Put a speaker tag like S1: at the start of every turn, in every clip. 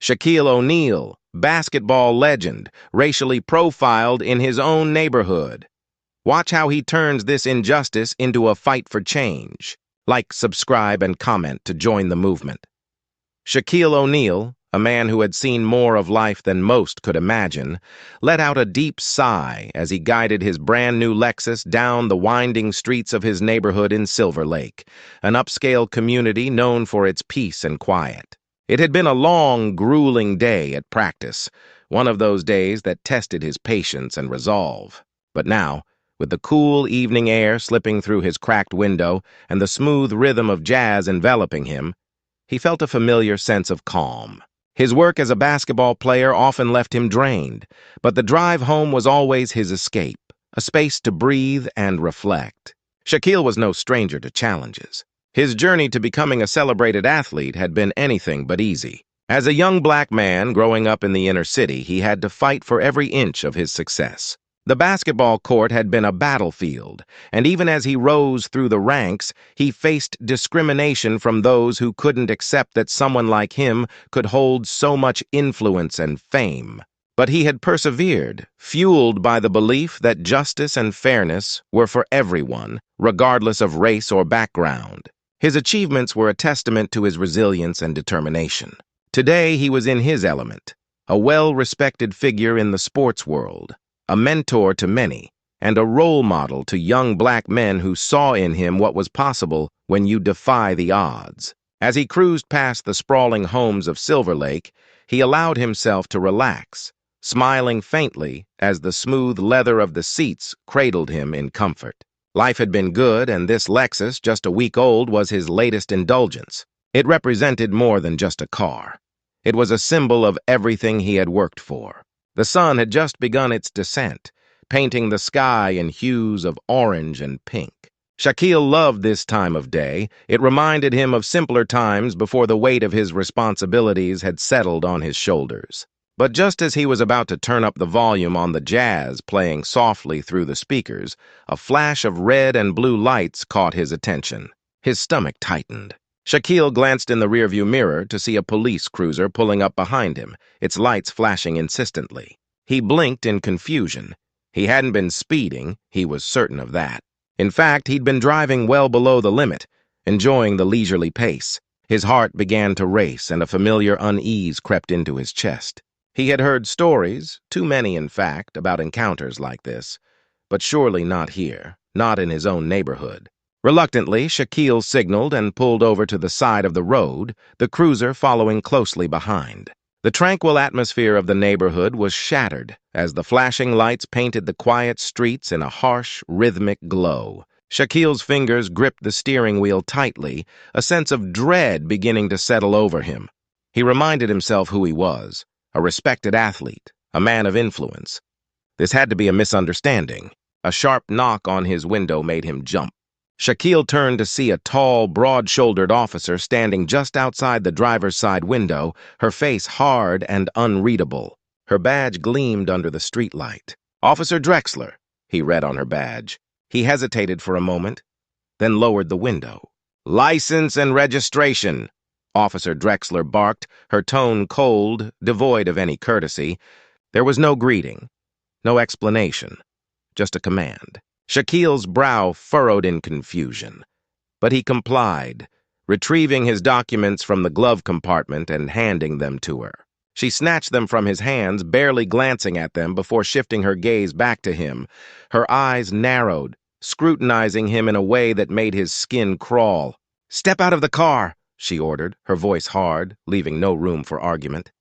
S1: Shaquille O'Neal, basketball legend, racially profiled in his own neighborhood. Watch how he turns this injustice into a fight for change. Like, subscribe, and comment to join the movement. Shaquille O'Neal, a man who had seen more of life than most could imagine, let out a deep sigh as he guided his brand-new Lexus down the winding streets of his neighborhood in Silver Lake, an upscale community known for its peace and quiet. It had been a long, grueling day at practice, one of those days that tested his patience and resolve. But now, with the cool evening air slipping through his cracked window and the smooth rhythm of jazz enveloping him, he felt a familiar sense of calm. His work as a basketball player often left him drained, but the drive home was always his escape, a space to breathe and reflect. Shaquille was no stranger to challenges. His journey to becoming a celebrated athlete had been anything but easy. As a young black man growing up in the inner city, he had to fight for every inch of his success. The basketball court had been a battlefield, and even as he rose through the ranks, he faced discrimination from those who couldn't accept that someone like him could hold so much influence and fame. But he had persevered, fueled by the belief that justice and fairness were for everyone, regardless of race or background. His achievements were a testament to his resilience and determination. Today, he was in his element, a well-respected figure in the sports world, a mentor to many, and a role model to young black men who saw in him what was possible when you defy the odds. As he cruised past the sprawling homes of Silver Lake, he allowed himself to relax, smiling faintly as the smooth leather of the seats cradled him in comfort. Life had been good, and this Lexus, just a week old, was his latest indulgence. It represented more than just a car. It was a symbol of everything he had worked for. The sun had just begun its descent, painting the sky in hues of orange and pink. Shaquille loved this time of day. It reminded him of simpler times before the weight of his responsibilities had settled on his shoulders. But just as he was about to turn up the volume on the jazz playing softly through the speakers, a flash of red and blue lights caught his attention. His stomach tightened. Shaquille glanced in the rearview mirror to see a police cruiser pulling up behind him, its lights flashing insistently. He blinked in confusion. He hadn't been speeding, he was certain of that. In fact, he'd been driving well below the limit, enjoying the leisurely pace. His heart began to race, and a familiar unease crept into his chest. He had heard stories, too many in fact, about encounters like this, but surely not here, not in his own neighborhood. Reluctantly, Shaquille signaled and pulled over to the side of the road, the cruiser following closely behind. The tranquil atmosphere of the neighborhood was shattered as the flashing lights painted the quiet streets in a harsh, rhythmic glow. Shaquille's fingers gripped the steering wheel tightly, a sense of dread beginning to settle over him. He reminded himself who he was. A respected athlete, a man of influence. This had to be a misunderstanding. A sharp knock on his window made him jump. Shaquille turned to see a tall, broad-shouldered officer standing just outside the driver's side window, her face hard and unreadable. Her badge gleamed under the streetlight. "Officer Drexler," he read on her badge. He hesitated for a moment, then lowered the window. "License and registration," Officer Drexler barked, her tone cold, devoid of any courtesy. There was no greeting, no explanation, just a command. Shaquille's brow furrowed in confusion, but he complied, retrieving his documents from the glove compartment and handing them to her. She snatched them from his hands, barely glancing at them before shifting her gaze back to him. Her eyes narrowed, scrutinizing him in a way that made his skin crawl. "Step out of the car," she ordered, her voice hard, leaving no room for argument.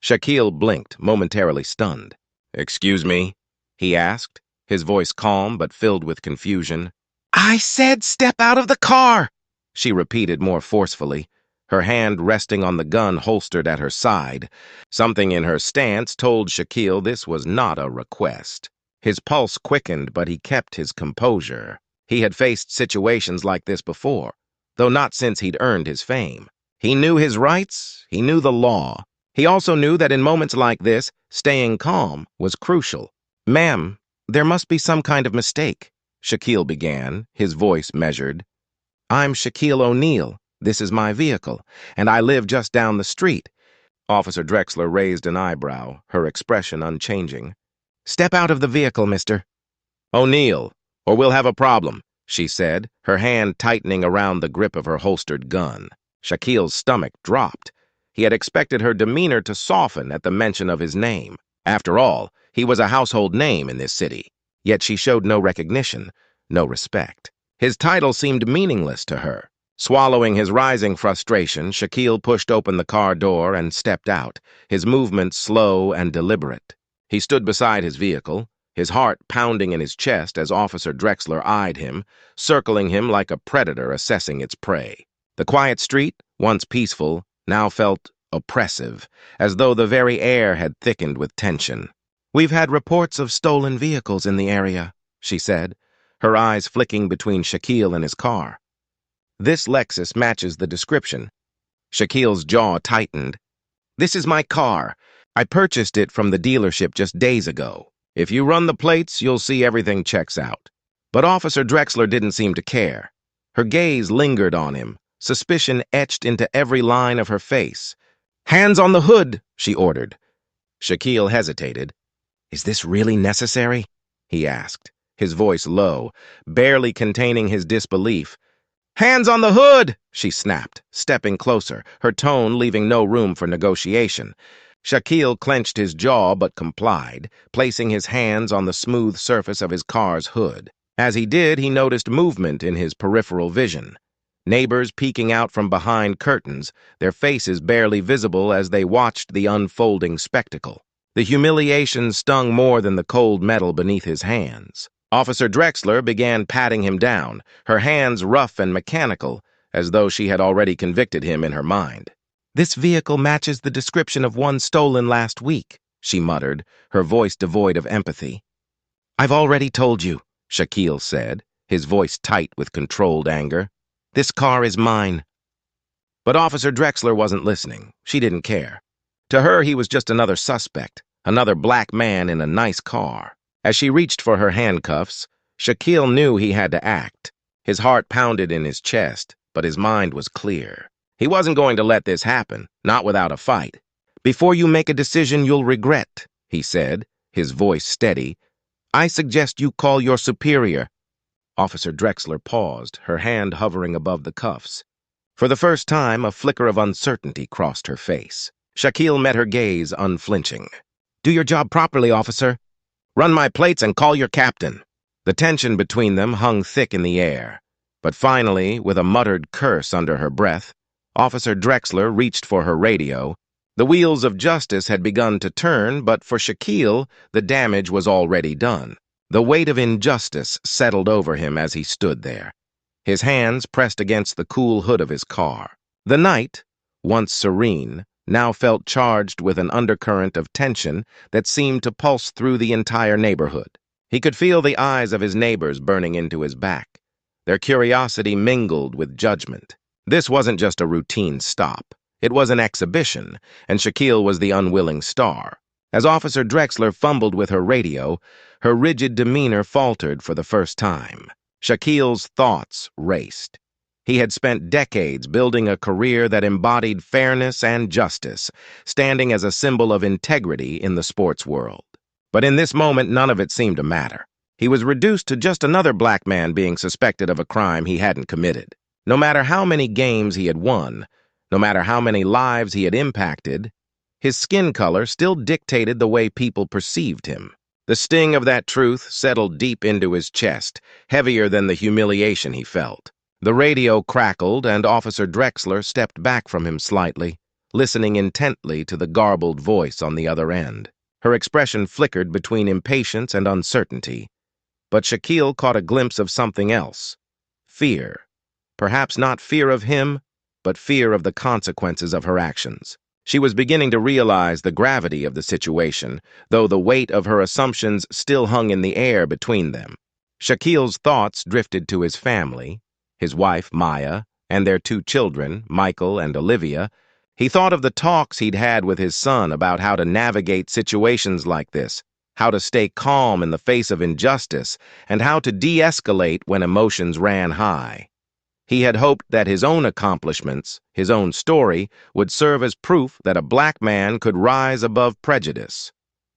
S1: Shaquille blinked, momentarily stunned. "Excuse me?" he asked, his voice calm but filled with confusion. "I said step out of the car," she repeated more forcefully, her hand resting on the gun holstered at her side. Something in her stance told Shaquille this was not a request. His pulse quickened, but he kept his composure. He had faced situations like this before, though not since he'd earned his fame. He knew his rights, he knew the law. He also knew that in moments like this, staying calm was crucial. "Ma'am, there must be some kind of mistake," Shaquille began, his voice measured. "I'm Shaquille O'Neal. This is my vehicle, and I live just down the street." Officer Drexler raised an eyebrow, her expression unchanging. "Step out of the vehicle, mister." "O'Neill, or we'll have a problem," she said, her hand tightening around the grip of her holstered gun. Shaquille's stomach dropped. He had expected her demeanor to soften at the mention of his name. After all, he was a household name in this city. Yet she showed no recognition, no respect. His title seemed meaningless to her. Swallowing his rising frustration, Shaquille pushed open the car door and stepped out, his movements slow and deliberate. He stood beside his vehicle, his heart pounding in his chest as Officer Drexler eyed him, circling him like a predator assessing its prey. The quiet street, once peaceful, now felt oppressive, as though the very air had thickened with tension. "We've had reports of stolen vehicles in the area," she said, her eyes flicking between Shaquille and his car. "This Lexus matches the description." Shaquille's jaw tightened. "This is my car. I purchased it from the dealership just days ago. If you run the plates, you'll see everything checks out." But Officer Drexler didn't seem to care. Her gaze lingered on him, suspicion etched into every line of her face. "Hands on the hood," she ordered. Shaquille hesitated. "Is this really necessary?" he asked, his voice low, barely containing his disbelief. "Hands on the hood!" she snapped, stepping closer, her tone leaving no room for negotiation. Shaquille clenched his jaw but complied, placing his hands on the smooth surface of his car's hood. As he did, he noticed movement in his peripheral vision. Neighbors peeking out from behind curtains, their faces barely visible as they watched the unfolding spectacle. The humiliation stung more than the cold metal beneath his hands. Officer Drexler began patting him down, her hands rough and mechanical, as though she had already convicted him in her mind. "This vehicle matches the description of one stolen last week," she muttered, her voice devoid of empathy. "I've already told you," Shaquille said, his voice tight with controlled anger. "This car is mine." But Officer Drexler wasn't listening. She didn't care. To her, he was just another suspect, another black man in a nice car. As she reached for her handcuffs, Shaquille knew he had to act. His heart pounded in his chest, but his mind was clear. He wasn't going to let this happen, not without a fight. "Before you make a decision you'll regret," he said, his voice steady. "I suggest you call your superior." Officer Drexler paused, her hand hovering above the cuffs. For the first time, a flicker of uncertainty crossed her face. Shaquille met her gaze, unflinching. "Do your job properly, officer. Run my plates and call your captain." The tension between them hung thick in the air. But finally, with a muttered curse under her breath, Officer Drexler reached for her radio. The wheels of justice had begun to turn, but for Shaquille, the damage was already done. The weight of injustice settled over him as he stood there, his hands pressed against the cool hood of his car. The night, once serene, now felt charged with an undercurrent of tension that seemed to pulse through the entire neighborhood. He could feel the eyes of his neighbors burning into his back, their curiosity mingled with judgment. This wasn't just a routine stop. It was an exhibition, and Shaquille was the unwilling star. As Officer Drexler fumbled with her radio, her rigid demeanor faltered for the first time. Shaquille's thoughts raced. He had spent decades building a career that embodied fairness and justice, standing as a symbol of integrity in the sports world. But in this moment, none of it seemed to matter. He was reduced to just another black man being suspected of a crime he hadn't committed. No matter how many games he had won, no matter how many lives he had impacted, his skin color still dictated the way people perceived him. The sting of that truth settled deep into his chest, heavier than the humiliation he felt. The radio crackled, and Officer Drexler stepped back from him slightly, listening intently to the garbled voice on the other end. Her expression flickered between impatience and uncertainty. But Shaquille caught a glimpse of something else. Fear. Perhaps not fear of him, but fear of the consequences of her actions. She was beginning to realize the gravity of the situation, though the weight of her assumptions still hung in the air between them. Shaquille's thoughts drifted to his family, his wife, Maya, and their two children, Michael and Olivia. He thought of the talks he'd had with his son about how to navigate situations like this, how to stay calm in the face of injustice, and how to de-escalate when emotions ran high. He had hoped that his own accomplishments, his own story, would serve as proof that a black man could rise above prejudice.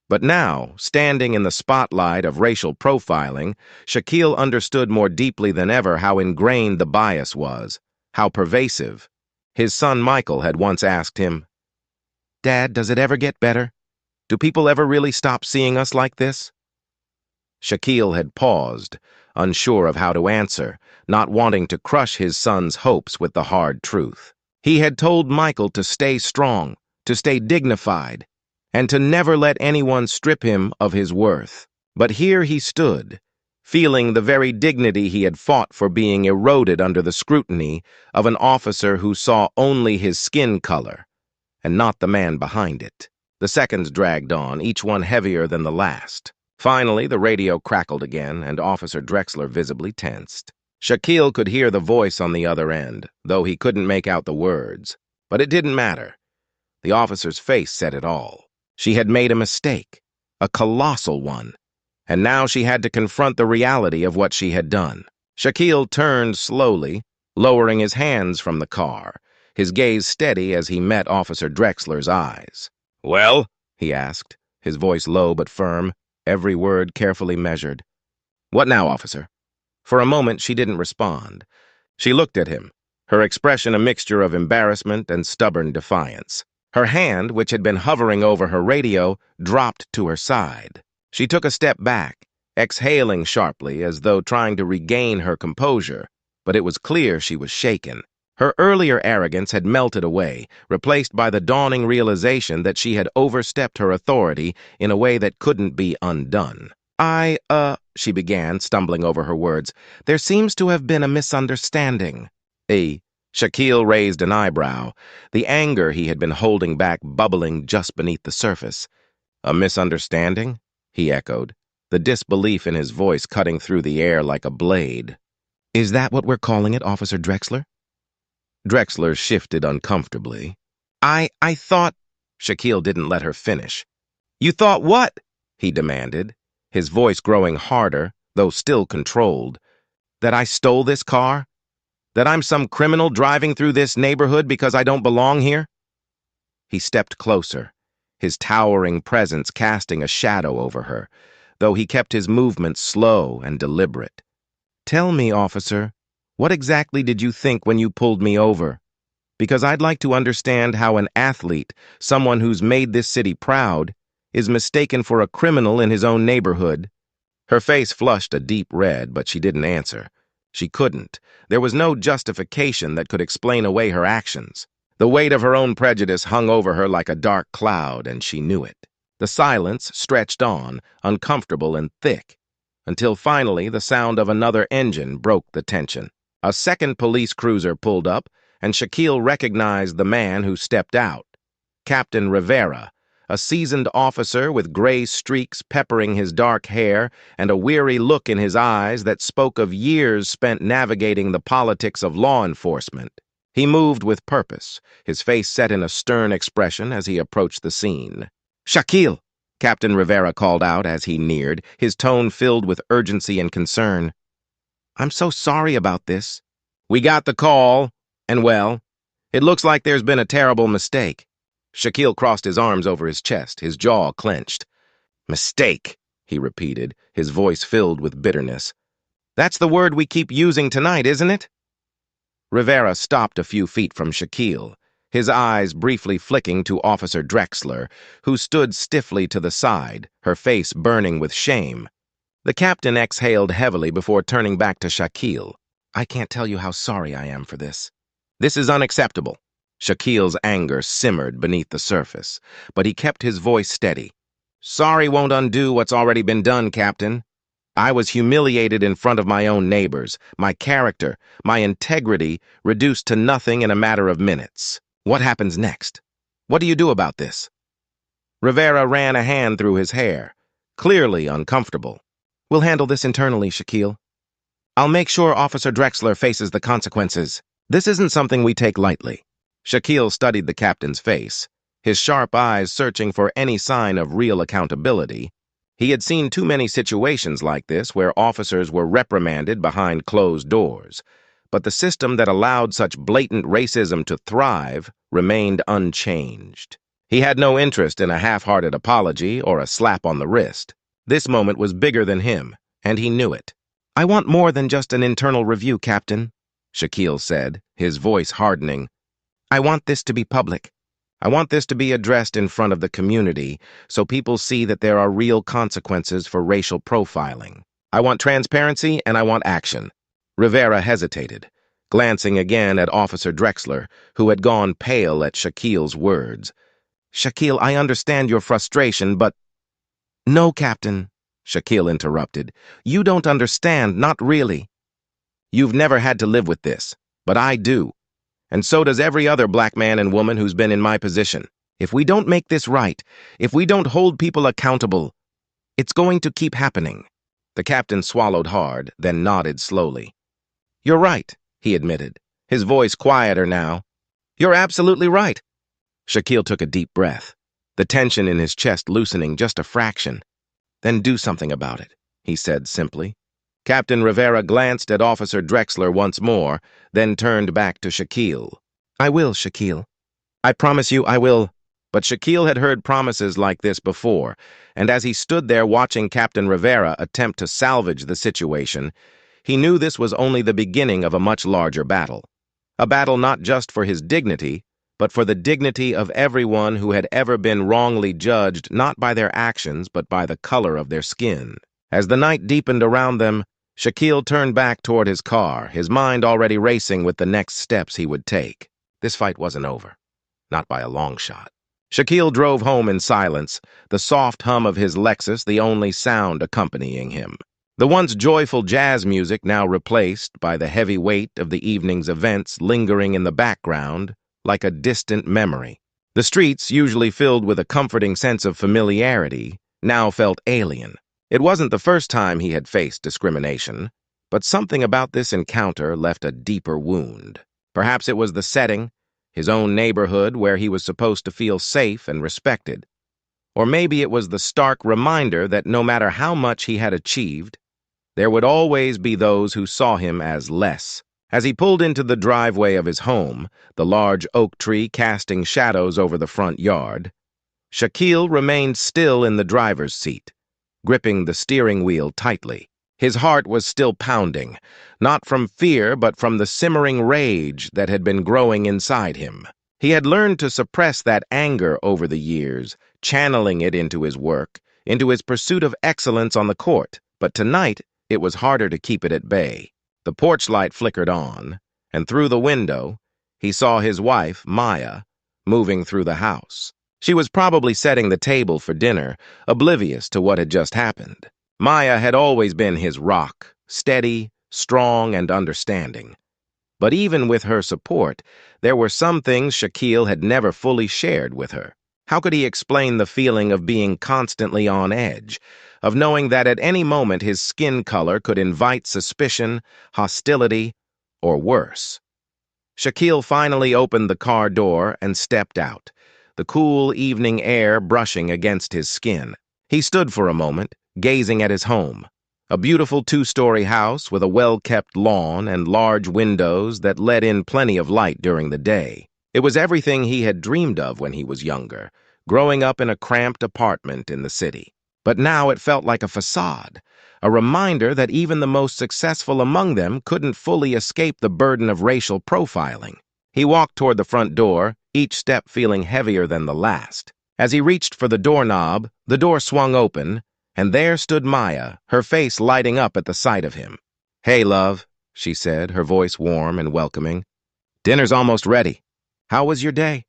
S1: But now, standing in the spotlight of racial profiling, Shaquille understood more deeply than ever how ingrained the bias was, how pervasive. His son Michael had once asked him, "Dad, does it ever get better? Do people ever really stop seeing us like this?" Shaquille had paused, unsure of how to answer, not wanting to crush his son's hopes with the hard truth. He had told Michael to stay strong, to stay dignified, and to never let anyone strip him of his worth. But here he stood, feeling the very dignity he had fought for being eroded under the scrutiny of an officer who saw only his skin color, and not the man behind it. The seconds dragged on, each one heavier than the last. Finally, the radio crackled again, and Officer Drexler visibly tensed. Shaquille could hear the voice on the other end, though he couldn't make out the words. But it didn't matter. The officer's face said it all. She had made a mistake, a colossal one, and now she had to confront the reality of what she had done. Shaquille turned slowly, lowering his hands from the car, his gaze steady as he met Officer Drexler's eyes. "Well?" he asked, his voice low but firm, every word carefully measured. "What now, officer?" For a moment, she didn't respond. She looked at him, her expression a mixture of embarrassment and stubborn defiance. Her hand, which had been hovering over her radio, dropped to her side. She took a step back, exhaling sharply as though trying to regain her composure, but it was clear she was shaken. Her earlier arrogance had melted away, replaced by the dawning realization that she had overstepped her authority in a way that couldn't be undone. She began, stumbling over her words. "There seems to have been a misunderstanding." Shaquille raised an eyebrow, the anger he had been holding back bubbling just beneath the surface. "A misunderstanding?" he echoed, the disbelief in his voice cutting through the air like a blade. "Is that what we're calling it, Officer Drexler?" Drexler shifted uncomfortably. I thought—" Shaquille didn't let her finish. "You thought what?" he demanded, his voice growing harder, though still controlled. "That I stole this car? That I'm some criminal driving through this neighborhood because I don't belong here?" He stepped closer, his towering presence casting a shadow over her, though he kept his movements slow and deliberate. "Tell me, officer, what exactly did you think when you pulled me over? Because I'd like to understand how an athlete, someone who's made this city proud, is mistaken for a criminal in his own neighborhood." Her face flushed a deep red, but she didn't answer. She couldn't. There was no justification that could explain away her actions. The weight of her own prejudice hung over her like a dark cloud, and she knew it. The silence stretched on, uncomfortable and thick, until finally the sound of another engine broke the tension. A second police cruiser pulled up, and Shaquille recognized the man who stepped out. Captain Rivera, a seasoned officer with gray streaks peppering his dark hair and a weary look in his eyes that spoke of years spent navigating the politics of law enforcement. He moved with purpose, his face set in a stern expression as he approached the scene. "Shaquille!" Captain Rivera called out as he neared, his tone filled with urgency and concern. "I'm so sorry about this." "We got the call, and well, it looks like there's been a terrible mistake." Shaquille crossed his arms over his chest, his jaw clenched. "Mistake," he repeated, his voice filled with bitterness. "That's the word we keep using tonight, isn't it?" Rivera stopped a few feet from Shaquille, his eyes briefly flicking to Officer Drexler, who stood stiffly to the side, her face burning with shame. The captain exhaled heavily before turning back to Shaquille. "I can't tell you how sorry I am for this. This is unacceptable." Shaquille's anger simmered beneath the surface, but he kept his voice steady. "Sorry won't undo what's already been done, Captain. I was humiliated in front of my own neighbors, my character, my integrity reduced to nothing in a matter of minutes. What happens next? What do you do about this?" Rivera ran a hand through his hair, clearly uncomfortable. "We'll handle this internally, Shaquille. I'll make sure Officer Drexler faces the consequences. This isn't something we take lightly." Shaquille studied the captain's face, his sharp eyes searching for any sign of real accountability. He had seen too many situations like this where officers were reprimanded behind closed doors, but the system that allowed such blatant racism to thrive remained unchanged. He had no interest in a half-hearted apology or a slap on the wrist. This moment was bigger than him, and he knew it. "I want more than just an internal review, Captain," Shaquille said, his voice hardening. "I want this to be public. I want this to be addressed in front of the community so people see that there are real consequences for racial profiling. I want transparency and I want action." Rivera hesitated, glancing again at Officer Drexler, who had gone pale at Shaquille's words. "Shaquille, I understand your frustration, but—" "No, Captain," Shaquille interrupted. "You don't understand, not really. You've never had to live with this, but I do. And so does every other black man and woman who's been in my position. If we don't make this right, if we don't hold people accountable, it's going to keep happening." The captain swallowed hard, then nodded slowly. "You're right," he admitted, his voice quieter now. "You're absolutely right." Shaquille took a deep breath, the tension in his chest loosening just a fraction. "Then do something about it," he said simply. Captain Rivera glanced at Officer Drexler once more, then turned back to Shaquille. "I will, Shaquille. I promise you I will." But Shaquille had heard promises like this before, and as he stood there watching Captain Rivera attempt to salvage the situation, he knew this was only the beginning of a much larger battle. A battle not just for his dignity, but for the dignity of everyone who had ever been wrongly judged not by their actions but by the color of their skin. As the night deepened around them, Shaquille turned back toward his car, his mind already racing with the next steps he would take. This fight wasn't over. Not by a long shot. Shaquille drove home in silence, the soft hum of his Lexus the only sound accompanying him. The once joyful jazz music now replaced by the heavy weight of the evening's events lingering in the background like a distant memory. The streets, usually filled with a comforting sense of familiarity, now felt alien. It wasn't the first time he had faced discrimination, but something about this encounter left a deeper wound. Perhaps it was the setting, his own neighborhood where he was supposed to feel safe and respected. Or maybe it was the stark reminder that no matter how much he had achieved, there would always be those who saw him as less. As he pulled into the driveway of his home, the large oak tree casting shadows over the front yard, Shaquille remained still in the driver's seat, gripping the steering wheel tightly. His heart was still pounding, not from fear but from the simmering rage that had been growing inside him. He had learned to suppress that anger over the years, channeling it into his work, into his pursuit of excellence on the court, but tonight it was harder to keep it at bay. The porch light flickered on, and through the window, he saw his wife, Maya, moving through the house. She was probably setting the table for dinner, oblivious to what had just happened. Maya had always been his rock, steady, strong, and understanding. But even with her support, there were some things Shaquille had never fully shared with her. How could he explain the feeling of being constantly on edge, of knowing that at any moment his skin color could invite suspicion, hostility, or worse? Shaquille finally opened the car door and stepped out, the cool evening air brushing against his skin. He stood for a moment, gazing at his home, a beautiful two-story house with a well-kept lawn and large windows that let in plenty of light during the day. It was everything he had dreamed of when he was younger, growing up in a cramped apartment in the city. But now it felt like a facade, a reminder that even the most successful among them couldn't fully escape the burden of racial profiling. He walked toward the front door, each step feeling heavier than the last. As he reached for the doorknob, the door swung open, and there stood Maya, her face lighting up at the sight of him. "Hey, love," she said, her voice warm and welcoming. "Dinner's almost ready. How was your day?"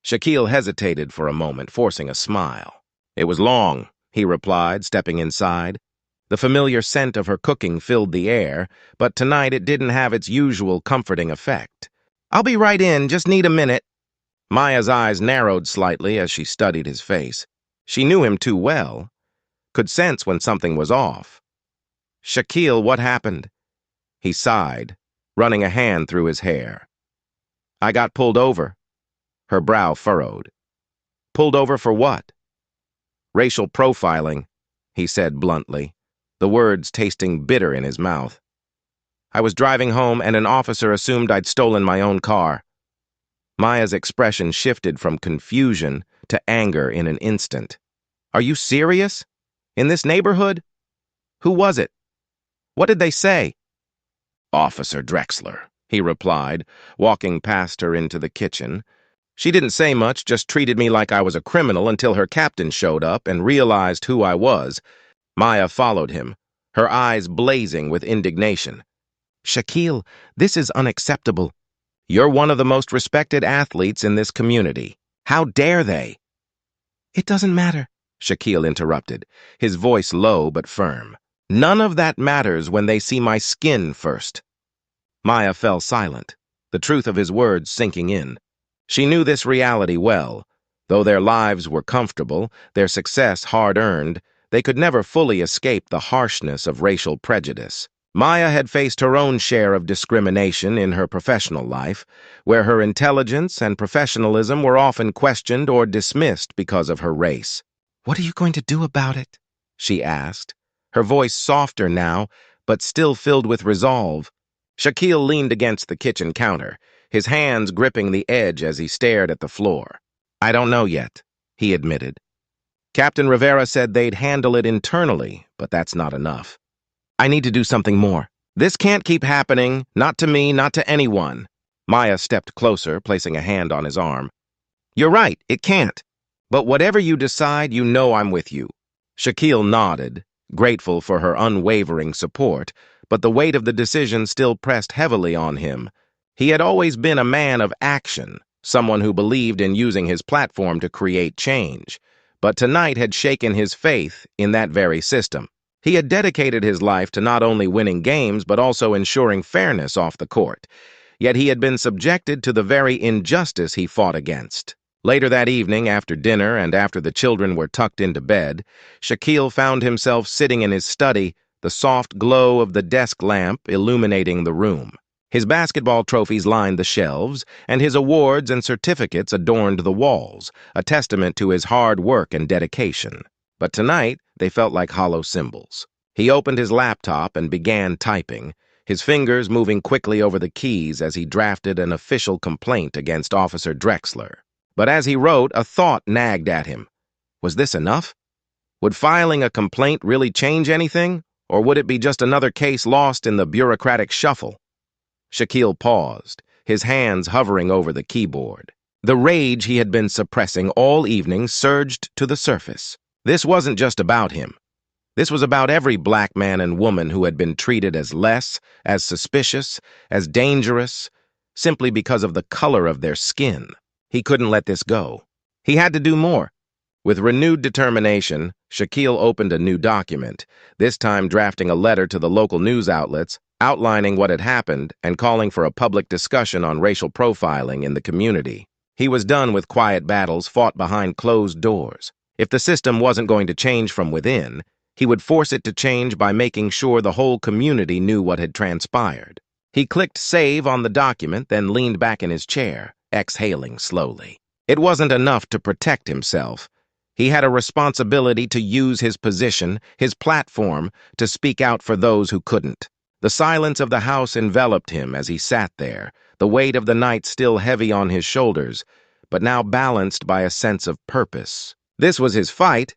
S1: Shaquille hesitated for a moment, forcing a smile. "It was long," he replied, stepping inside. The familiar scent of her cooking filled the air, but tonight it didn't have its usual comforting effect. "I'll be right in, just need a minute." Maya's eyes narrowed slightly as she studied his face. She knew him too well, could sense when something was off. "Shaquille, what happened?" He sighed, running a hand through his hair. "I got pulled over." Her brow furrowed. "Pulled over for what?" "Racial profiling," he said bluntly, the words tasting bitter in his mouth. I was driving home and an officer assumed I'd stolen my own car. Maya's expression shifted from confusion to anger in an instant. Are you serious? In this neighborhood? Who was it? What did they say? Officer Drexler, he replied, walking past her into the kitchen. She didn't say much, just treated me like I was a criminal until her captain showed up and realized who I was. Maya followed him, her eyes blazing with indignation. Shaquille, this is unacceptable. You're one of the most respected athletes in this community. How dare they? It doesn't matter, Shaquille interrupted, his voice low but firm. None of that matters when they see my skin first. Maya fell silent, the truth of his words sinking in. She knew this reality well. Though their lives were comfortable, their success hard-earned, they could never fully escape the harshness of racial prejudice. Maya had faced her own share of discrimination in her professional life, where her intelligence and professionalism were often questioned or dismissed because of her race. What are you going to do about it? She asked, her voice softer now, but still filled with resolve. Shaquille leaned against the kitchen counter, his hands gripping the edge as he stared at the floor. I don't know yet, he admitted. Captain Rivera said they'd handle it internally, but that's not enough. I need to do something more. This can't keep happening, not to me, not to anyone. Maya stepped closer, placing a hand on his arm. You're right, it can't. But whatever you decide, you know I'm with you. Shaquille nodded, grateful for her unwavering support, but the weight of the decision still pressed heavily on him. He had always been a man of action, someone who believed in using his platform to create change, but tonight had shaken his faith in that very system. He had dedicated his life to not only winning games but also ensuring fairness off the court, yet he had been subjected to the very injustice he fought against. Later that evening, after dinner and after the children were tucked into bed, Shaquille found himself sitting in his study, the soft glow of the desk lamp illuminating the room. His basketball trophies lined the shelves, and his awards and certificates adorned the walls, a testament to his hard work and dedication. But tonight, they felt like hollow symbols. He opened his laptop and began typing, his fingers moving quickly over the keys as he drafted an official complaint against Officer Drexler. But as he wrote, a thought nagged at him. Was this enough? Would filing a complaint really change anything, or would it be just another case lost in the bureaucratic shuffle? Shaquille paused, his hands hovering over the keyboard. The rage he had been suppressing all evening surged to the surface. This wasn't just about him. This was about every black man and woman who had been treated as less, as suspicious, as dangerous, simply because of the color of their skin. He couldn't let this go. He had to do more. With renewed determination, Shaquille opened a new document, this time drafting a letter to the local news outlets, outlining what had happened and calling for a public discussion on racial profiling in the community. He was done with quiet battles fought behind closed doors. If the system wasn't going to change from within, he would force it to change by making sure the whole community knew what had transpired. He clicked save on the document, then leaned back in his chair, exhaling slowly. It wasn't enough to protect himself. He had a responsibility to use his position, his platform, to speak out for those who couldn't. The silence of the house enveloped him as he sat there, the weight of the night still heavy on his shoulders, but now balanced by a sense of purpose. This was his fight,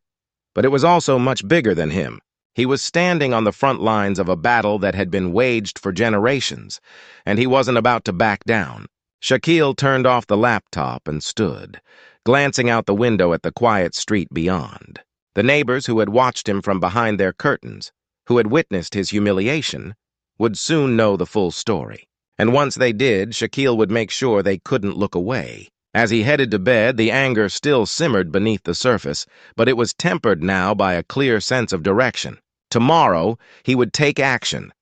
S1: but it was also much bigger than him. He was standing on the front lines of a battle that had been waged for generations, and he wasn't about to back down. Shaquille turned off the laptop and stood, glancing out the window at the quiet street beyond. The neighbors who had watched him from behind their curtains, who had witnessed his humiliation, would soon know the full story. And once they did, Shaquille would make sure they couldn't look away. As he headed to bed, the anger still simmered beneath the surface, but it was tempered now by a clear sense of direction. Tomorrow, he would take action,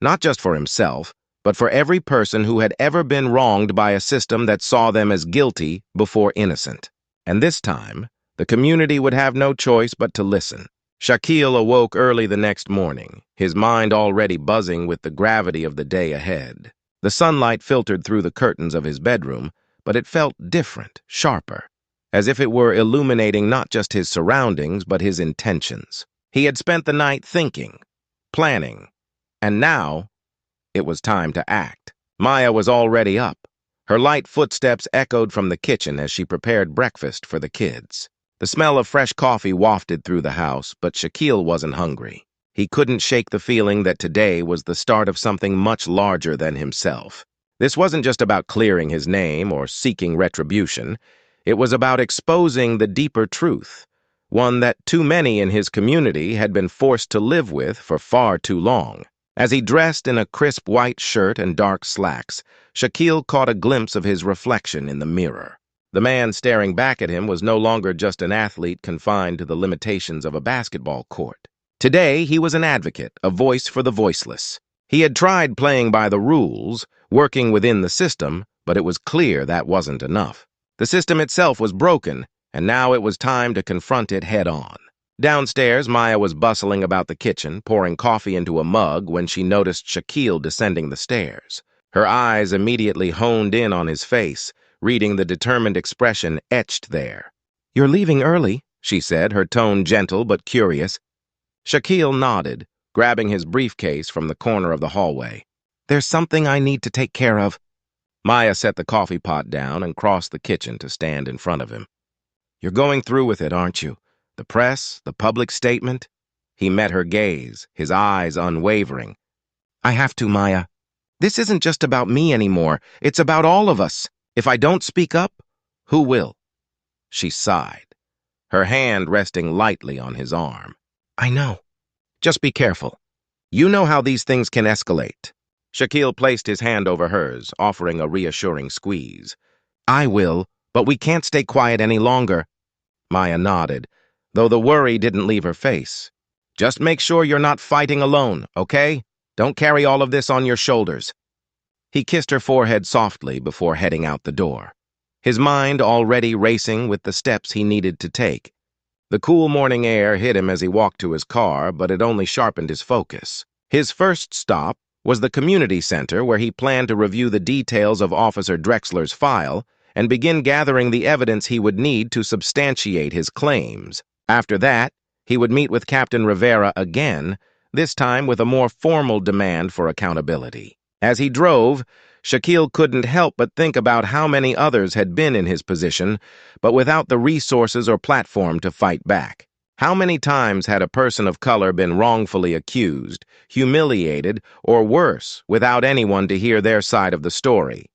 S1: not just for himself, but for every person who had ever been wronged by a system that saw them as guilty before innocent. And this time, the community would have no choice but to listen. Shaquille awoke early the next morning, his mind already buzzing with the gravity of the day ahead. The sunlight filtered through the curtains of his bedroom, but it felt different, sharper, as if it were illuminating not just his surroundings, but his intentions. He had spent the night thinking, planning, and now It was time to act. Maya was already up. Her light footsteps echoed from the kitchen as she prepared breakfast for the kids. The smell of fresh coffee wafted through the house, but Shaquille wasn't hungry. He couldn't shake the feeling that today was the start of something much larger than himself. This wasn't just about clearing his name or seeking retribution. It was about exposing the deeper truth, one that too many in his community had been forced to live with for far too long. As he dressed in a crisp white shirt and dark slacks, Shaquille caught a glimpse of his reflection in the mirror. The man staring back at him was no longer just an athlete confined to the limitations of a basketball court. Today, he was an advocate, a voice for the voiceless. He had tried playing by the rules, working within the system, but it was clear that wasn't enough. The system itself was broken, and now it was time to confront it head-on. Downstairs, Maya was bustling about the kitchen, pouring coffee into a mug when she noticed Shaquille descending the stairs. Her eyes immediately honed in on his face, reading the determined expression etched there. "You're leaving early," she said, her tone gentle but curious. Shaquille nodded, grabbing his briefcase from the corner of the hallway. "There's something I need to take care of." Maya set the coffee pot down and crossed the kitchen to stand in front of him. "You're going through with it, aren't you? The press, the public statement?" He met her gaze, his eyes unwavering. "I have to, Maya. This isn't just about me anymore. It's about all of us. If I don't speak up, who will?" She sighed, her hand resting lightly on his arm. "I know. Just be careful. You know how these things can escalate." Shaquille placed his hand over hers, offering a reassuring squeeze. "I will, but we can't stay quiet any longer." Maya nodded, though the worry didn't leave her face. "Just make sure you're not fighting alone, okay? Don't carry all of this on your shoulders." He kissed her forehead softly before heading out the door, his mind already racing with the steps he needed to take. The cool morning air hit him as he walked to his car, but it only sharpened his focus. His first stop was the community center, where he planned to review the details of Officer Drexler's file and begin gathering the evidence he would need to substantiate his claims. After that, he would meet with Captain Rivera again, this time with a more formal demand for accountability. As he drove, Shaquille couldn't help but think about how many others had been in his position, but without the resources or platform to fight back. How many times had a person of color been wrongfully accused, humiliated, or worse, without anyone to hear their side of the story?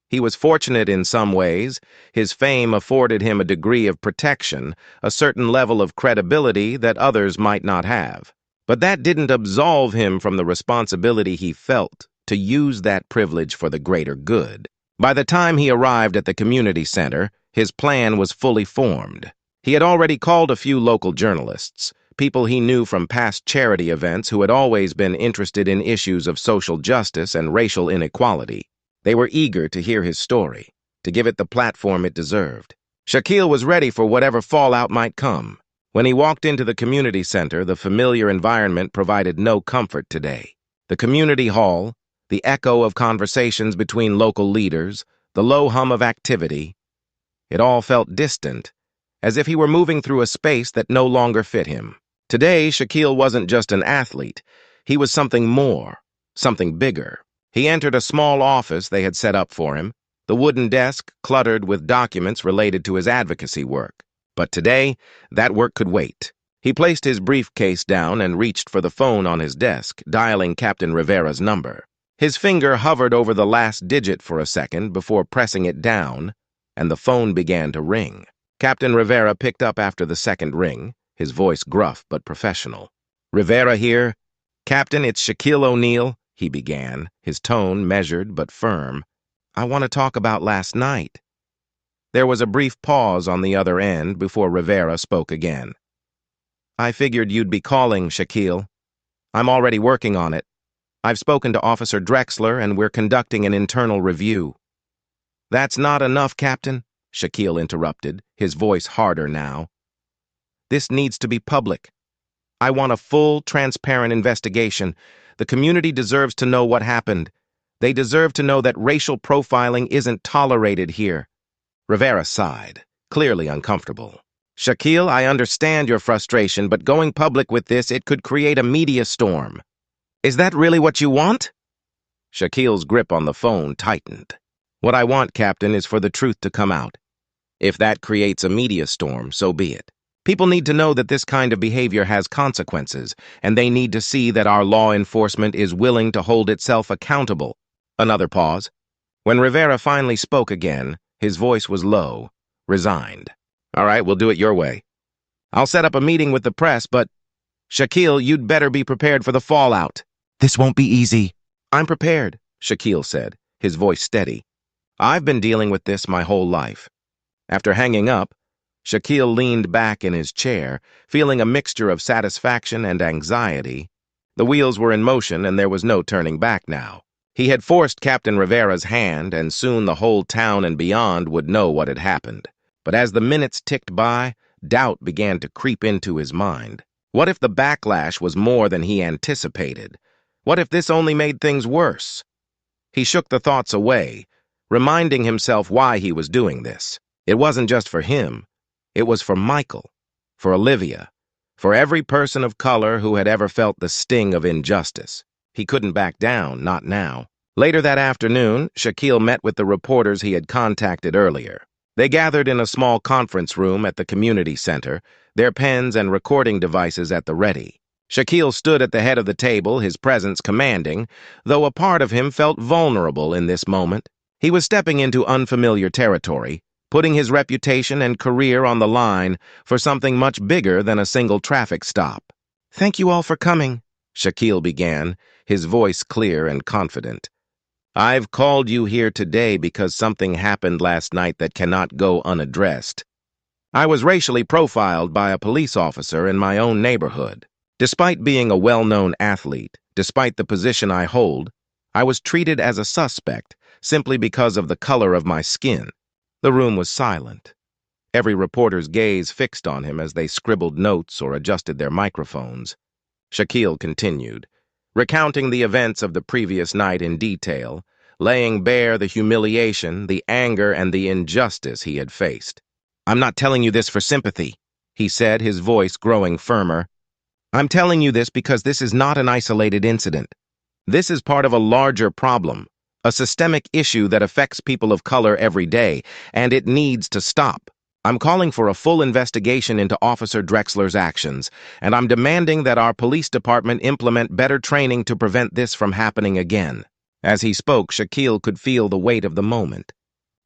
S1: He was fortunate in some ways. His fame afforded him a degree of protection, a certain level of credibility that others might not have. But that didn't absolve him from the responsibility he felt to use that privilege for the greater good. By the time he arrived at the community center, his plan was fully formed. He had already called a few local journalists, people he knew from past charity events who had always been interested in issues of social justice and racial inequality. They were eager to hear his story, to give it the platform it deserved. Shaquille was ready for whatever fallout might come. When he walked into the community center, the familiar environment provided no comfort today. The community hall, the echo of conversations between local leaders, the low hum of activity, it all felt distant, as if he were moving through a space that no longer fit him. Today, Shaquille wasn't just an athlete. He was something more, something bigger. He entered a small office they had set up for him, the wooden desk cluttered with documents related to his advocacy work. But today, that work could wait. He placed his briefcase down and reached for the phone on his desk, dialing Captain Rivera's number. His finger hovered over the last digit for a second before pressing it down, and the phone began to ring. Captain Rivera picked up after the second ring, his voice gruff but professional. "Rivera here. Captain, it's Shaquille O'Neal," he began, his tone measured but firm. "I want to talk about last night." There was a brief pause on the other end before Rivera spoke again. "I figured you'd be calling, Shaquille. I'm already working on it. I've spoken to Officer Drexler, and we're conducting an internal review." "That's not enough, Captain," Shaquille interrupted, his voice harder now. "This needs to be public. I want a full, transparent investigation. The community deserves to know what happened. They deserve to know that racial profiling isn't tolerated here." Rivera sighed, clearly uncomfortable. "Shaquille, I understand your frustration, but going public with this, it could create a media storm. Is that really what you want?" Shaquille's grip on the phone tightened. What I want, Captain, is for the truth to come out. If that creates a media storm, so be it. People need to know that this kind of behavior has consequences, and they need to see that our law enforcement is willing to hold itself accountable. Another pause. When Rivera finally spoke again, his voice was low, resigned. All right, we'll do it your way. I'll set up a meeting with the press, but Shaquille, you'd better be prepared for the fallout. This won't be easy. I'm prepared, Shaquille said, his voice steady. I've been dealing with this my whole life. After hanging up, Shaquille leaned back in his chair, feeling a mixture of satisfaction and anxiety. The wheels were in motion and there was no turning back now. He had forced Captain Rivera's hand, and soon the whole town and beyond would know what had happened. But as the minutes ticked by, doubt began to creep into his mind. What if the backlash was more than he anticipated? What if this only made things worse? He shook the thoughts away, reminding himself why he was doing this. It wasn't just for him. It was for Michael, for Olivia, for every person of color who had ever felt the sting of injustice. He couldn't back down, not now. Later that afternoon, Shaquille met with the reporters he had contacted earlier. They gathered in a small conference room at the community center, their pens and recording devices at the ready. Shaquille stood at the head of the table, his presence commanding, though a part of him felt vulnerable in this moment. He was stepping into unfamiliar territory, putting his reputation and career on the line for something much bigger than a single traffic stop. "Thank you all for coming," Shaquille began, his voice clear and confident. "I've called you here today because something happened last night that cannot go unaddressed. I was racially profiled by a police officer in my own neighborhood. Despite being a well-known athlete, despite the position I hold, I was treated as a suspect simply because of the color of my skin." The room was silent. Every reporter's gaze fixed on him as they scribbled notes or adjusted their microphones. Shaquille continued, recounting the events of the previous night in detail, laying bare the humiliation, the anger, and the injustice he had faced. "I'm not telling you this for sympathy," he said, his voice growing firmer. "I'm telling you this because this is not an isolated incident. This is part of a larger problem, a systemic issue that affects people of color every day, and it needs to stop. I'm calling for a full investigation into Officer Drexler's actions, and I'm demanding that our police department implement better training to prevent this from happening again." As he spoke, Shaquille could feel the weight of the moment.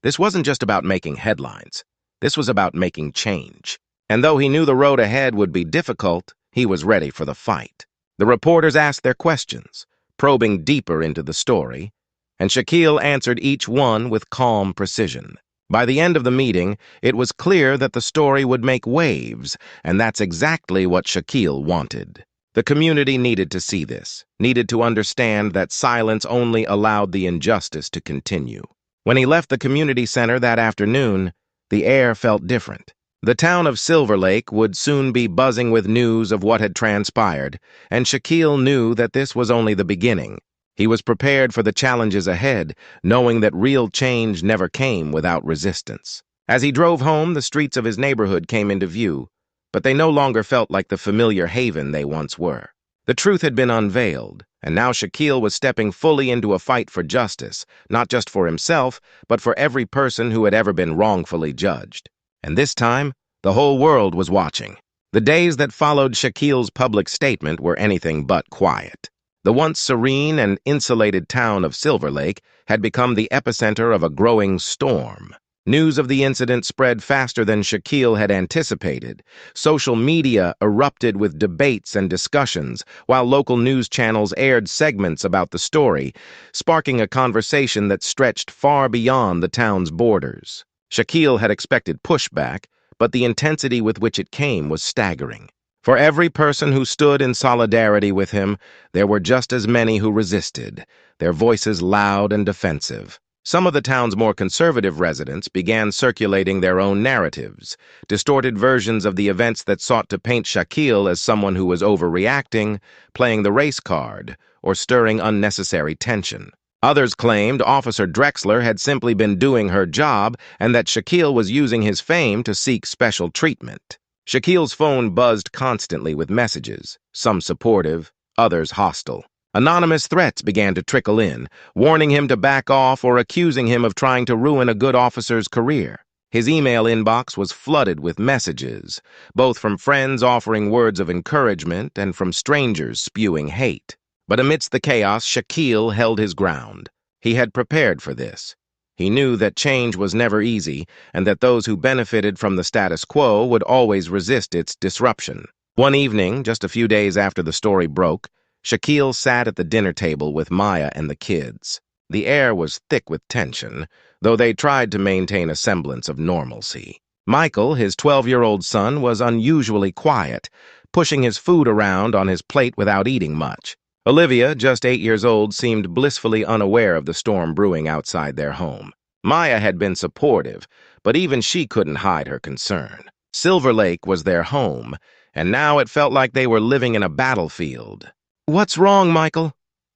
S1: This wasn't just about making headlines. This was about making change. And though he knew the road ahead would be difficult, he was ready for the fight. The reporters asked their questions, probing deeper into the story, and Shaquille answered each one with calm precision. By the end of the meeting, it was clear that the story would make waves, and that's exactly what Shaquille wanted. The community needed to see this, needed to understand that silence only allowed the injustice to continue. When he left the community center that afternoon, the air felt different. The town of Silver Lake would soon be buzzing with news of what had transpired, and Shaquille knew that this was only the beginning. He was prepared for the challenges ahead, knowing that real change never came without resistance. As he drove home, the streets of his neighborhood came into view, but they no longer felt like the familiar haven they once were. The truth had been unveiled, and now Shaquille was stepping fully into a fight for justice, not just for himself, but for every person who had ever been wrongfully judged. And this time, the whole world was watching. The days that followed Shaquille's public statement were anything but quiet. The once serene and insulated town of Silver Lake had become the epicenter of a growing storm. News of the incident spread faster than Shaquille had anticipated. Social media erupted with debates and discussions, while local news channels aired segments about the story, sparking a conversation that stretched far beyond the town's borders. Shaquille had expected pushback, but the intensity with which it came was staggering. For every person who stood in solidarity with him, there were just as many who resisted, their voices loud and defensive. Some of the town's more conservative residents began circulating their own narratives, distorted versions of the events that sought to paint Shaquille as someone who was overreacting, playing the race card, or stirring unnecessary tension. Others claimed Officer Drexler had simply been doing her job and that Shaquille was using his fame to seek special treatment. Shaquille's phone buzzed constantly with messages, some supportive, others hostile. Anonymous threats began to trickle in, warning him to back off or accusing him of trying to ruin a good officer's career. His email inbox was flooded with messages, both from friends offering words of encouragement and from strangers spewing hate. But amidst the chaos, Shaquille held his ground. He had prepared for this. He knew that change was never easy and that those who benefited from the status quo would always resist its disruption. One evening, just a few days after the story broke, Shaquille sat at the dinner table with Maya and the kids. The air was thick with tension, though they tried to maintain a semblance of normalcy. Michael, his 12-year-old son, was unusually quiet, pushing his food around on his plate without eating much. Olivia, just 8 years old, seemed blissfully unaware of the storm brewing outside their home. Maya had been supportive, but even she couldn't hide her concern. Silver Lake was their home, and now it felt like they were living in a battlefield. "What's wrong, Michael?"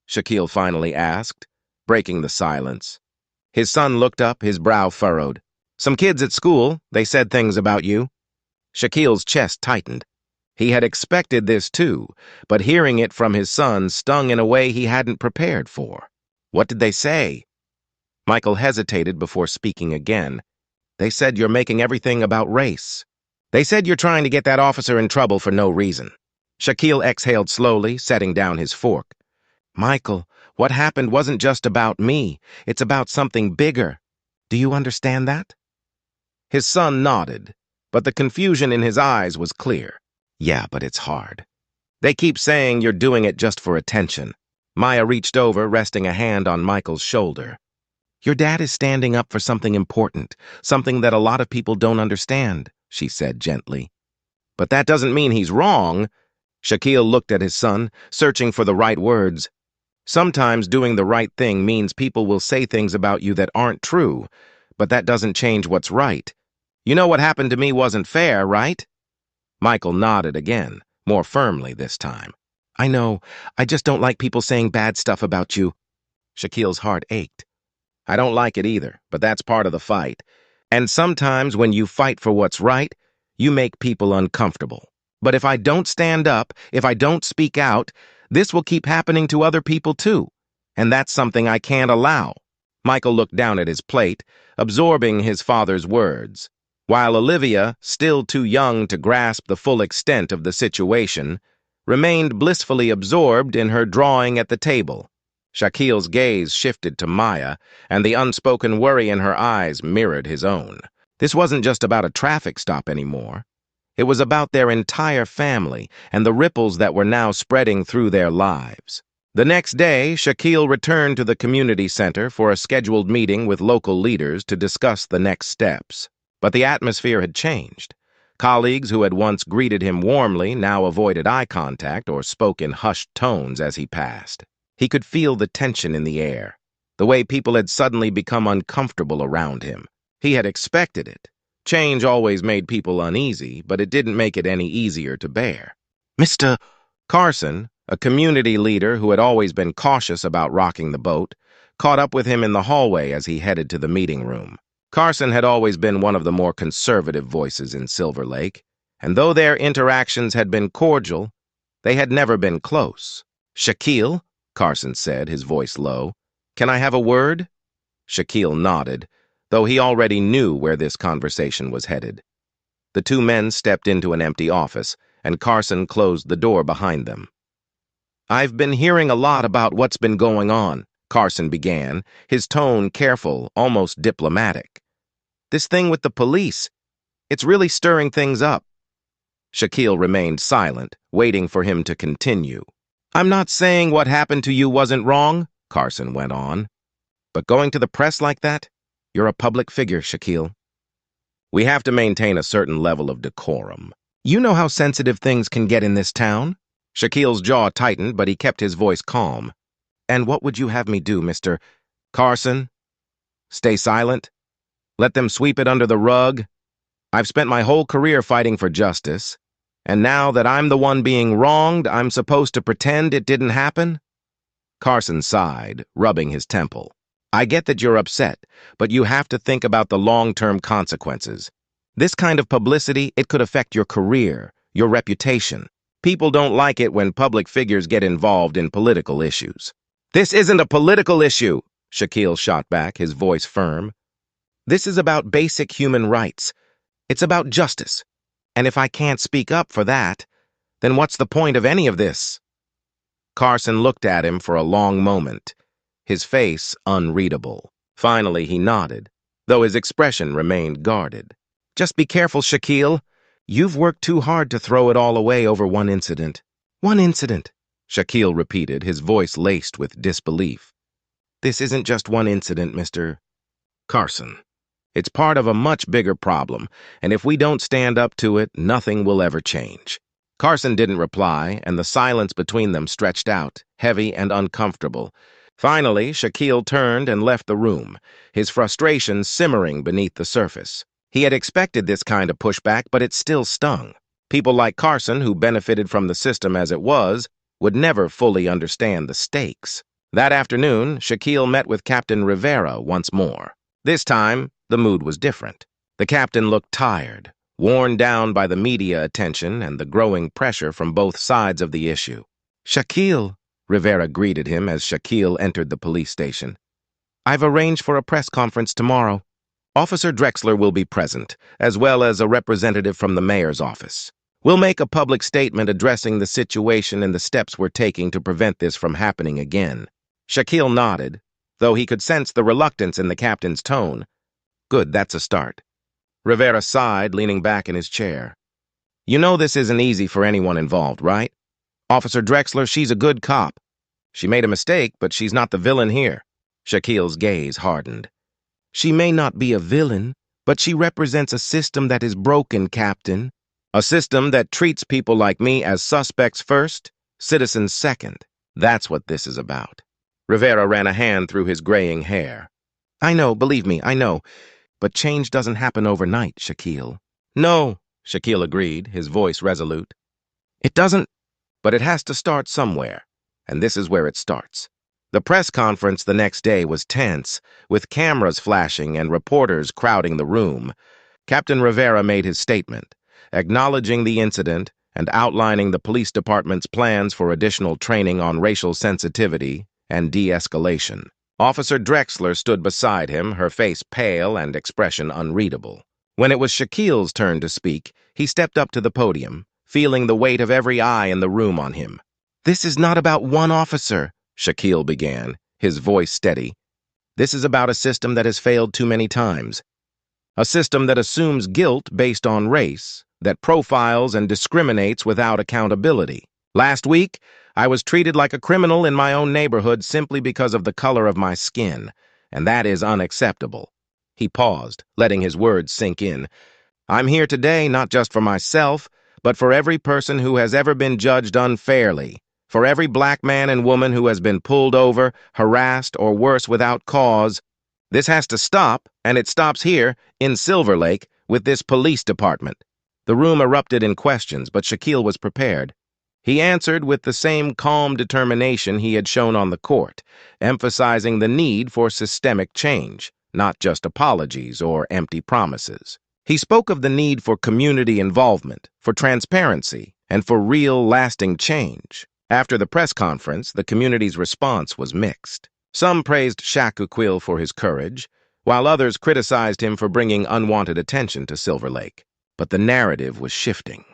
S1: Shaquille finally asked, breaking the silence. His son looked up, his brow furrowed. "Some kids at school, they said things about you." Shaquille's chest tightened. He had expected this too, but hearing it from his son stung in a way he hadn't prepared for. "What did they say?" Michael hesitated before speaking again. "They said you're making everything about race. They said you're trying to get that officer in trouble for no reason." Shaquille exhaled slowly, setting down his fork. "Michael, what happened wasn't just about me. It's about something bigger. Do you understand that?" His son nodded, but the confusion in his eyes was clear. "Yeah, but it's hard. They keep saying you're doing it just for attention." Maya reached over, resting a hand on Michael's shoulder. "Your dad is standing up for something important, something that a lot of people don't understand," she said gently. "But that doesn't mean he's wrong." Shaquille looked at his son, searching for the right words. "Sometimes doing the right thing means people will say things about you that aren't true, but that doesn't change what's right. You know what happened to me wasn't fair, right?" Michael nodded again, more firmly this time. "I know. I just don't like people saying bad stuff about you." Shaquille's heart ached. "I don't like it either, but that's part of the fight. And sometimes when you fight for what's right, you make people uncomfortable. But if I don't stand up, if I don't speak out, this will keep happening to other people too. And that's something I can't allow." Michael looked down at his plate, absorbing his father's words, while Olivia, still too young to grasp the full extent of the situation, remained blissfully absorbed in her drawing at the table. Shaquille's gaze shifted to Maya, and the unspoken worry in her eyes mirrored his own. This wasn't just about a traffic stop anymore. It was about their entire family and the ripples that were now spreading through their lives. The next day, Shaquille returned to the community center for a scheduled meeting with local leaders to discuss the next steps. But the atmosphere had changed. Colleagues who had once greeted him warmly now avoided eye contact or spoke in hushed tones as he passed. He could feel the tension in the air, the way people had suddenly become uncomfortable around him. He had expected it. Change always made people uneasy, but it didn't make it any easier to bear. "Mr. Carson," a community leader who had always been cautious about rocking the boat, caught up with him in the hallway as he headed to the meeting room. Carson had always been one of the more conservative voices in Silver Lake, and though their interactions had been cordial, they had never been close. "Shaquille," Carson said, his voice low, "can I have a word?" Shaquille nodded, though he already knew where this conversation was headed. The two men stepped into an empty office, and Carson closed the door behind them. "I've been hearing a lot about what's been going on," Carson began, his tone careful, almost diplomatic. "This thing with the police, it's really stirring things up." Shaquille remained silent, waiting for him to continue. "I'm not saying what happened to you wasn't wrong," Carson went on. "But going to the press like that? You're a public figure, Shaquille. We have to maintain a certain level of decorum. You know how sensitive things can get in this town?" Shaquille's jaw tightened, but he kept his voice calm. "And what would you have me do, Mr. Carson? Stay silent? Let them sweep it under the rug? I've spent my whole career fighting for justice, and now that I'm the one being wronged, I'm supposed to pretend it didn't happen?" Carson sighed, rubbing his temple. "I get that you're upset, but you have to think about the long-term consequences. This kind of publicity, it could affect your career, your reputation. People don't like it when public figures get involved in political issues. This isn't a political issue, Shaquille shot back, his voice firm. This is about basic human rights. It's about justice. And if I can't speak up for that, then what's the point of any of this? Carson looked at him for a long moment, his face unreadable. Finally, he nodded, though his expression remained guarded. Just be careful, Shaquille. You've worked too hard to throw it all away over one incident. One incident, Shaquille repeated, his voice laced with disbelief. This isn't just one incident, Mr. Carson. It's part of a much bigger problem, and if we don't stand up to it, nothing will ever change. Carson didn't reply, and the silence between them stretched out, heavy and uncomfortable. Finally, Shaquille turned and left the room, his frustration simmering beneath the surface. He had expected this kind of pushback, but it still stung. People like Carson, who benefited from the system as it was, would never fully understand the stakes. That afternoon, Shaquille met with Captain Rivera once more. This time, the mood was different. The captain looked tired, worn down by the media attention and the growing pressure from both sides of the issue. Shaquille, Rivera greeted him as Shaquille entered the police station. I've arranged for a press conference tomorrow. Officer Drexler will be present, as well as a representative from the mayor's office. We'll make a public statement addressing the situation and the steps we're taking to prevent this from happening again. Shaquille nodded, though he could sense the reluctance in the captain's tone. Good, that's a start. Rivera sighed, leaning back in his chair. You know this isn't easy for anyone involved, right? Officer Drexler, she's a good cop. She made a mistake, but she's not the villain here. Shaquille's gaze hardened. She may not be a villain, but she represents a system that is broken, Captain. A system that treats people like me as suspects first, citizens second. That's what this is about. Rivera ran a hand through his graying hair. I know, believe me, I know. But change doesn't happen overnight, Shaquille. No, Shaquille agreed, his voice resolute. It doesn't, but it has to start somewhere, and this is where it starts. The press conference the next day was tense, with cameras flashing and reporters crowding the room. Captain Rivera made his statement, acknowledging the incident and outlining the police department's plans for additional training on racial sensitivity and de-escalation. Officer Drexler stood beside him, her face pale and expression unreadable. When it was Shaquille's turn to speak, he stepped up to the podium, feeling the weight of every eye in the room on him. This is not about one officer, Shaquille began, his voice steady. This is about a system that has failed too many times. A system that assumes guilt based on race, that profiles and discriminates without accountability. Last week, I was treated like a criminal in my own neighborhood simply because of the color of my skin, and that is unacceptable. He paused, letting his words sink in. I'm here today not just for myself, but for every person who has ever been judged unfairly, for every black man and woman who has been pulled over, harassed, or worse without cause. This has to stop, and it stops here, in Silver Lake, with this police department. The room erupted in questions, but Shaquille was prepared. He answered with the same calm determination he had shown on the court, emphasizing the need for systemic change, not just apologies or empty promises. He spoke of the need for community involvement, for transparency, and for real, lasting change. After the press conference, the community's response was mixed. Some praised Shaquille for his courage, while others criticized him for bringing unwanted attention to Silver Lake. But the narrative was shifting.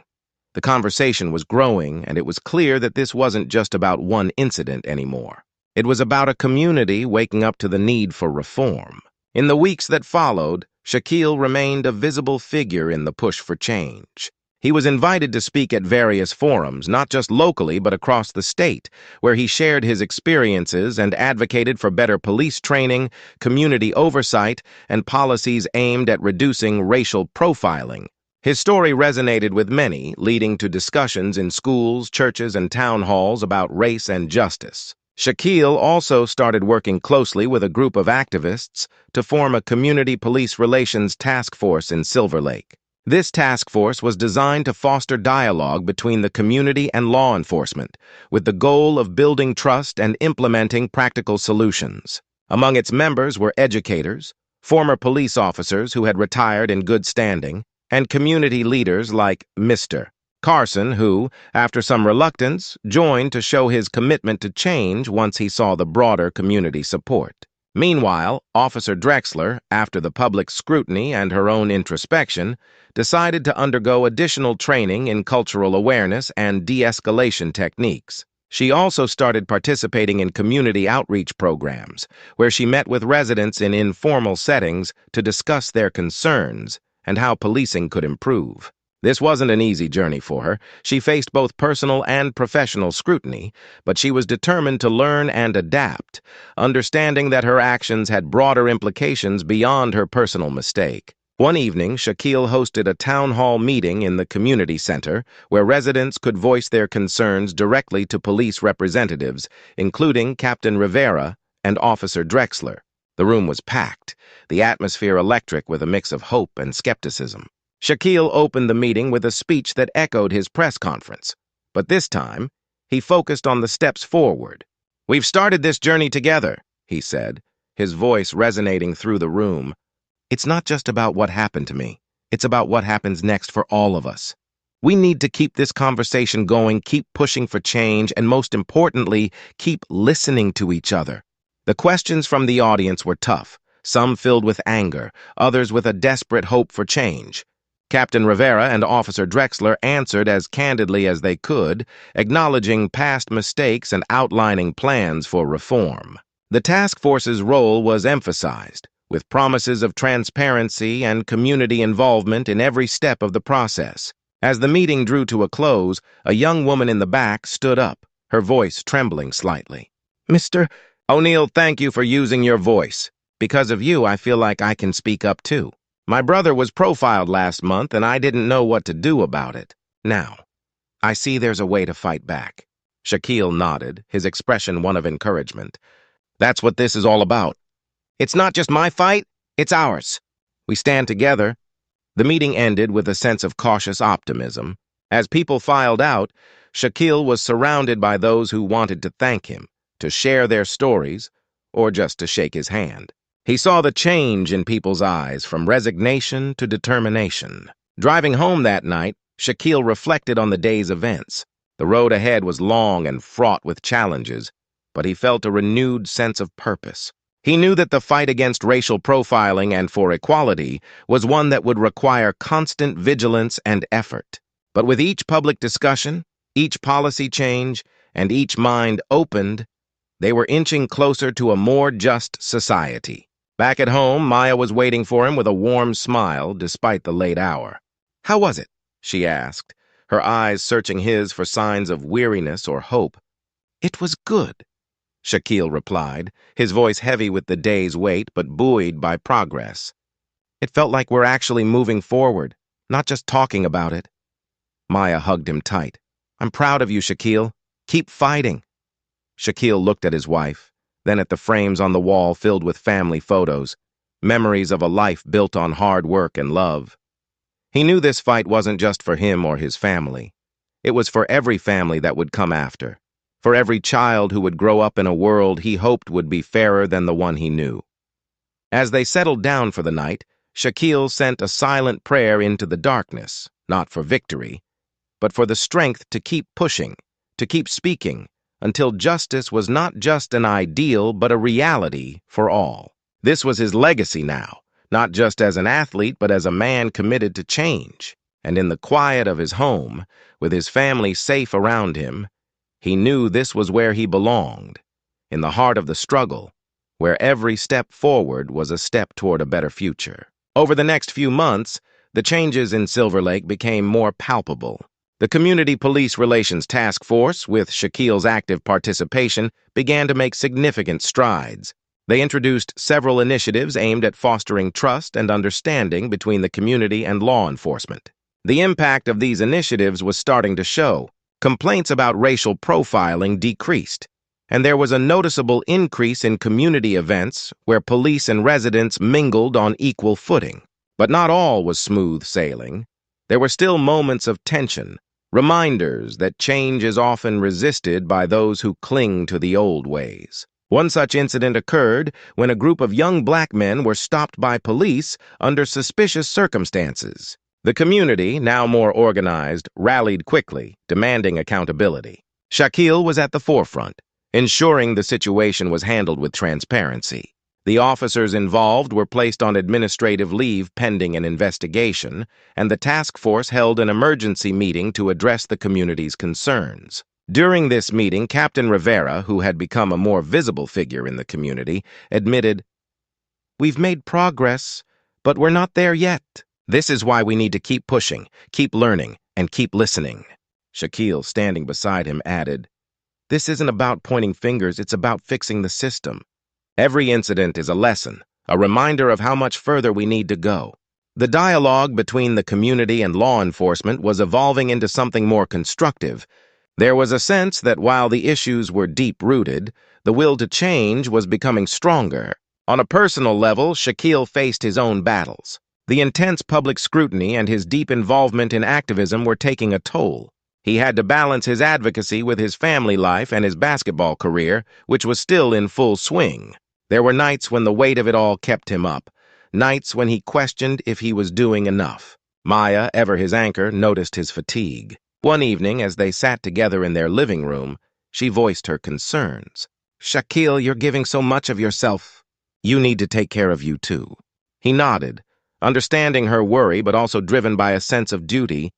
S1: The conversation was growing, and it was clear that this wasn't just about one incident anymore. It was about a community waking up to the need for reform. In the weeks that followed, Shaquille remained a visible figure in the push for change. He was invited to speak at various forums, not just locally but across the state, where he shared his experiences and advocated for better police training, community oversight, and policies aimed at reducing racial profiling. His story resonated with many, leading to discussions in schools, churches, and town halls about race and justice. Shaquille also started working closely with a group of activists to form a community police relations task force in Silver Lake. This task force was designed to foster dialogue between the community and law enforcement, with the goal of building trust and implementing practical solutions. Among its members were educators, former police officers who had retired in good standing, and community leaders like Mr. Carson, who, after some reluctance, joined to show his commitment to change once he saw the broader community support. Meanwhile, Officer Drexler, after the public scrutiny and her own introspection, decided to undergo additional training in cultural awareness and de-escalation techniques. She also started participating in community outreach programs, where she met with residents in informal settings to discuss their concerns and how policing could improve. This wasn't an easy journey for her. She faced both personal and professional scrutiny, but she was determined to learn and adapt, understanding that her actions had broader implications beyond her personal mistake. One evening, Shaquille hosted a town hall meeting in the community center where residents could voice their concerns directly to police representatives, including Captain Rivera and Officer Drexler. The room was packed, the atmosphere electric with a mix of hope and skepticism. Shaquille opened the meeting with a speech that echoed his press conference, but this time, he focused on the steps forward. "We've started this journey together," he said, his voice resonating through the room. "It's not just about what happened to me. It's about what happens next for all of us. We need to keep this conversation going, keep pushing for change, and most importantly, keep listening to each other." The questions from the audience were tough, some filled with anger, others with a desperate hope for change. Captain Rivera and Officer Drexler answered as candidly as they could, acknowledging past mistakes and outlining plans for reform. The task force's role was emphasized, with promises of transparency and community involvement in every step of the process. As the meeting drew to a close, a young woman in the back stood up, her voice trembling slightly. "Mr. O'Neill, thank you for using your voice. Because of you, I feel like I can speak up too. My brother was profiled last month, and I didn't know what to do about it. Now, I see there's a way to fight back." Shaquille nodded, his expression one of encouragement. "That's what this is all about. It's not just my fight, it's ours. We stand together." The meeting ended with a sense of cautious optimism. As people filed out, Shaquille was surrounded by those who wanted to thank him, to share their stories, or just to shake his hand. He saw the change in people's eyes, from resignation to determination. Driving home that night, Shaquille reflected on the day's events. The road ahead was long and fraught with challenges, but he felt a renewed sense of purpose. He knew that the fight against racial profiling and for equality was one that would require constant vigilance and effort. But with each public discussion, each policy change, and each mind opened, they were inching closer to a more just society. Back at home, Maya was waiting for him with a warm smile despite the late hour. "How was it?" she asked, her eyes searching his for signs of weariness or hope. "It was good," Shaquille replied, his voice heavy with the day's weight but buoyed by progress. "It felt like we're actually moving forward, not just talking about it." Maya hugged him tight. "I'm proud of you, Shaquille. Keep fighting." Shaquille looked at his wife, then at the frames on the wall filled with family photos, memories of a life built on hard work and love. He knew this fight wasn't just for him or his family. It was for every family that would come after, for every child who would grow up in a world he hoped would be fairer than the one he knew. As they settled down for the night, Shaquille sent a silent prayer into the darkness, not for victory, but for the strength to keep pushing, to keep speaking, until justice was not just an ideal but a reality for all. This was his legacy now, not just as an athlete but as a man committed to change. And in the quiet of his home, with his family safe around him, he knew this was where he belonged, in the heart of the struggle, where every step forward was a step toward a better future. Over the next few months, the changes in Silver Lake became more palpable. The Community Police Relations Task Force, with Shaquille's active participation, began to make significant strides. They introduced several initiatives aimed at fostering trust and understanding between the community and law enforcement. The impact of these initiatives was starting to show. Complaints about racial profiling decreased, and there was a noticeable increase in community events where police and residents mingled on equal footing. But not all was smooth sailing. There were still moments of tension, reminders that change is often resisted by those who cling to the old ways. One such incident occurred when a group of young black men were stopped by police under suspicious circumstances. The community, now more organized, rallied quickly, demanding accountability. Shaquille was at the forefront, ensuring the situation was handled with transparency. The officers involved were placed on administrative leave pending an investigation, and the task force held an emergency meeting to address the community's concerns. During this meeting, Captain Rivera, who had become a more visible figure in the community, admitted, "We've made progress, but we're not there yet. This is why we need to keep pushing, keep learning, and keep listening." Shaquille, standing beside him, added, "This isn't about pointing fingers, it's about fixing the system. Every incident is a lesson, a reminder of how much further we need to go." The dialogue between the community and law enforcement was evolving into something more constructive. There was a sense that while the issues were deep-rooted, the will to change was becoming stronger. On a personal level, Shaquille faced his own battles. The intense public scrutiny and his deep involvement in activism were taking a toll. He had to balance his advocacy with his family life and his basketball career, which was still in full swing. There were nights when the weight of it all kept him up, nights when he questioned if he was doing enough. Maya, ever his anchor, noticed his fatigue. One evening, as they sat together in their living room, she voiced her concerns. "Shaquille, you're giving so much of yourself. You need to take care of you, too." He nodded, understanding her worry but also driven by a sense of duty.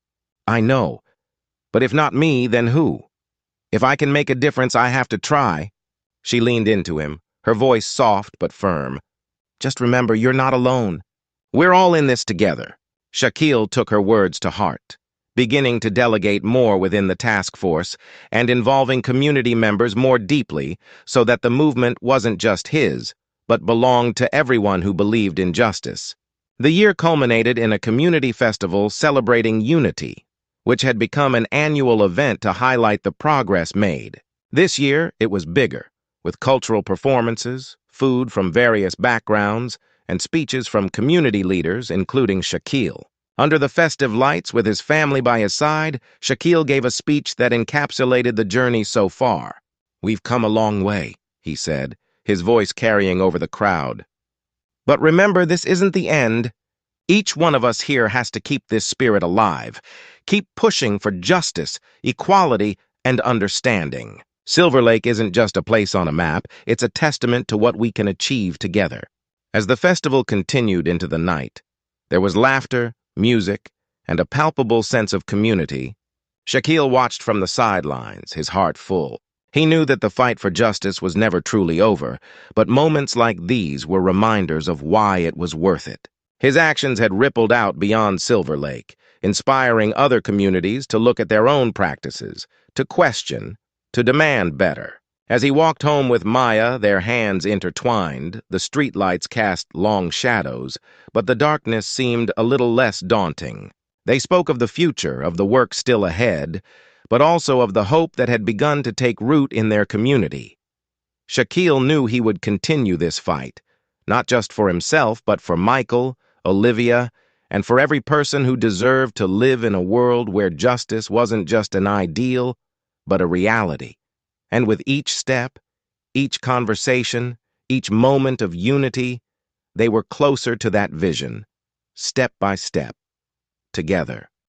S1: "I know. But if not me, then who? If I can make a difference, I have to try." She leaned into him, her voice soft but firm. "Just remember, you're not alone. We're all in this together." Shaquille took her words to heart, beginning to delegate more within the task force and involving community members more deeply so that the movement wasn't just his, but belonged to everyone who believed in justice. The year culminated in a community festival celebrating unity, which had become an annual event to highlight the progress made. This year, it was bigger, with cultural performances, food from various backgrounds, and speeches from community leaders, including Shaquille. Under the festive lights, with his family by his side, Shaquille gave a speech that encapsulated the journey so far. "We've come a long way," he said, his voice carrying over the crowd. "But remember, this isn't the end. Each one of us here has to keep this spirit alive. Keep pushing for justice, equality, and understanding. Silver Lake isn't just a place on a map, it's a testament to what we can achieve together." As the festival continued into the night, there was laughter, music, and a palpable sense of community. Shaquille watched from the sidelines, his heart full. He knew that the fight for justice was never truly over, but moments like these were reminders of why it was worth it. His actions had rippled out beyond Silver Lake, inspiring other communities to look at their own practices, to question, to demand better. As he walked home with Maya, their hands intertwined, the streetlights cast long shadows, but the darkness seemed a little less daunting. They spoke of the future, of the work still ahead, but also of the hope that had begun to take root in their community. Shaquille knew he would continue this fight, not just for himself, but for Michael, Olivia, and for every person who deserved to live in a world where justice wasn't just an ideal, but a reality. And with each step, each conversation, each moment of unity, they were closer to that vision, step by step, together.